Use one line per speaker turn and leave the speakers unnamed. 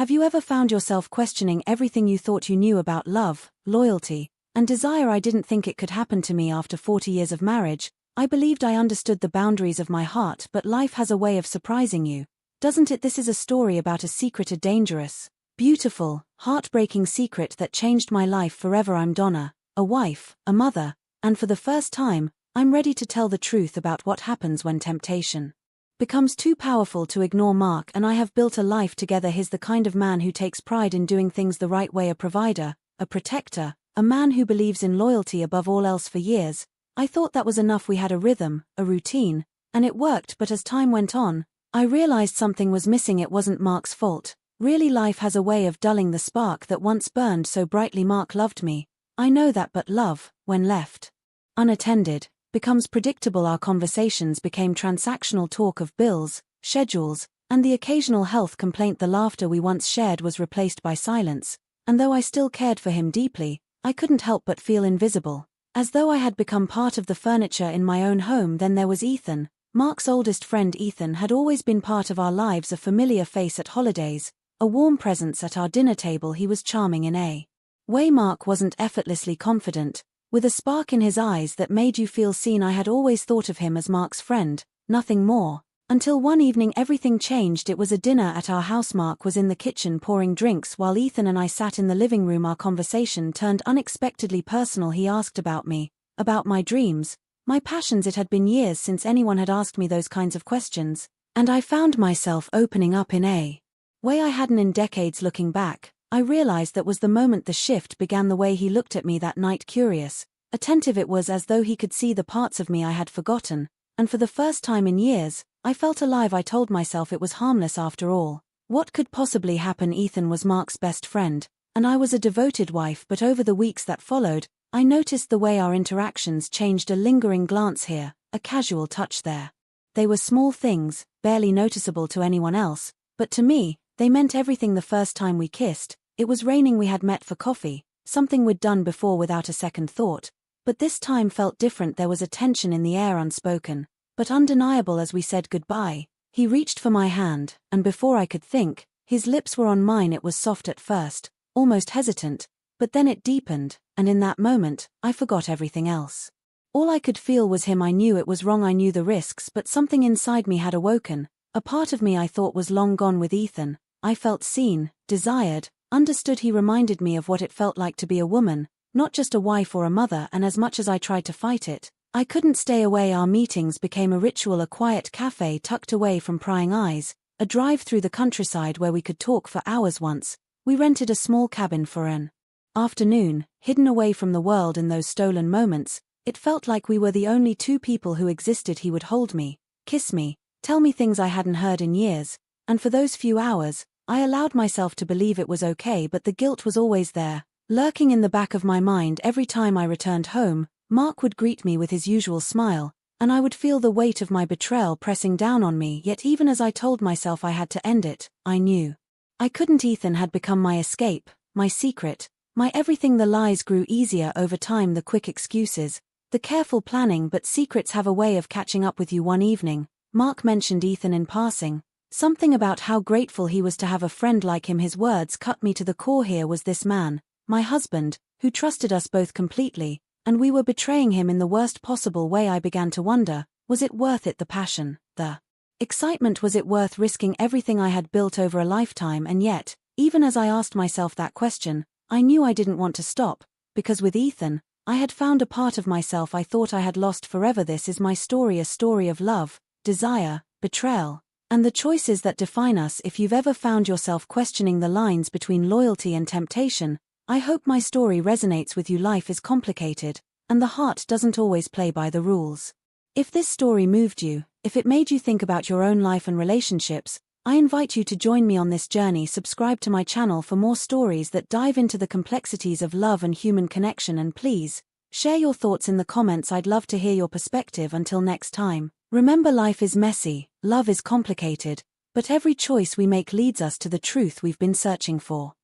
Have you ever found yourself questioning everything you thought you knew about love, loyalty, and desire? I didn't think it could happen to me after 40 years of marriage. I believed I understood the boundaries of my heart, but life has a way of surprising you, doesn't it? This is a story about a secret, a dangerous, beautiful, heartbreaking secret that changed my life forever. I'm Donna, a wife, a mother, and for the first time, I'm ready to tell the truth about what happens when temptation becomes too powerful to ignore. Mark and I have built a life together. He's the kind of man who takes pride in doing things the right way, a provider, a protector, a man who believes in loyalty above all else. For years, I thought that was enough. We had a rhythm, a routine, and it worked. But as time went on, I realized something was missing. It wasn't Mark's fault. Really, life has a way of dulling the spark that once burned so brightly. Mark loved me, I know that, but love, when left unattended, becomes predictable. Our conversations became transactional, talk of bills, schedules, and the occasional health complaint. The laughter we once shared was replaced by silence, and though I still cared for him deeply, I couldn't help but feel invisible, as though I had become part of the furniture in my own home. Then there was Ethan, Mark's oldest friend. Ethan had always been part of our lives, a familiar face at holidays, a warm presence at our dinner table. He was charming in a way. Mark wasn't effortlessly confident, with a spark in his eyes that made you feel seen. I had always thought of him as Mark's friend, nothing more, until one evening everything changed. It was a dinner at our house. Mark was in the kitchen pouring drinks while Ethan and I sat in the living room. Our conversation turned unexpectedly personal. He asked about me, about my dreams, my passions. It had been years since anyone had asked me those kinds of questions, and I found myself opening up in a way I hadn't in decades. Looking back, I realized that was the moment the shift began. The way he looked at me that night, curious, attentive, it was as though he could see the parts of me I had forgotten, and for the first time in years, I felt alive. I told myself it was harmless after all. What could possibly happen? Ethan was Mark's best friend, and I was a devoted wife. But over the weeks that followed, I noticed the way our interactions changed. A lingering glance here, a casual touch there. They were small things, barely noticeable to anyone else, but to me, they meant everything. The first time we kissed, it was raining. We had met for coffee, something we'd done before without a second thought, but this time felt different. There was a tension in the air, unspoken, but undeniable. As we said goodbye, he reached for my hand, and before I could think, his lips were on mine. It was soft at first, almost hesitant, but then it deepened, and in that moment, I forgot everything else. All I could feel was him. I knew it was wrong, I knew the risks, but something inside me had awoken. A part of me I thought was long gone. With Ethan, I felt seen, desired, understood. He reminded me of what it felt like to be a woman, not just a wife or a mother, and as much as I tried to fight it, I couldn't stay away. Our meetings became a ritual, a quiet cafe tucked away from prying eyes, a drive through the countryside where we could talk for hours. Once, we rented a small cabin for an afternoon, hidden away from the world. In those stolen moments, it felt like we were the only two people who existed. He would hold me, kiss me, tell me things I hadn't heard in years, and for those few hours, I allowed myself to believe it was okay. But the guilt was always there, lurking in the back of my mind. Every time I returned home, Mark would greet me with his usual smile, and I would feel the weight of my betrayal pressing down on me. Yet even as I told myself I had to end it, I knew I couldn't. Ethan had become my escape, my secret, my everything. The lies grew easier over time, the quick excuses, the careful planning, but secrets have a way of catching up with you. One evening, Mark mentioned Ethan in passing, something about how grateful he was to have a friend like him. His words cut me to the core. Here was this man, my husband, who trusted us both completely, and we were betraying him in the worst possible way. I began to wonder, was it worth it? The passion, the excitement, was it worth risking everything I had built over a lifetime? And yet, even as I asked myself that question, I knew I didn't want to stop, because with Ethan, I had found a part of myself I thought I had lost forever. This is my story, a story of love, desire, betrayal, and the choices that define us. If you've ever found yourself questioning the lines between loyalty and temptation, I hope my story resonates with you. Life is complicated, and the heart doesn't always play by the rules. If this story moved you, if it made you think about your own life and relationships, I invite you to join me on this journey. Subscribe to my channel for more stories that dive into the complexities of love and human connection, and please, share your thoughts in the comments. I'd love to hear your perspective. Until next time, remember, life is messy, love is complicated, but every choice we make leads us to the truth we've been searching for.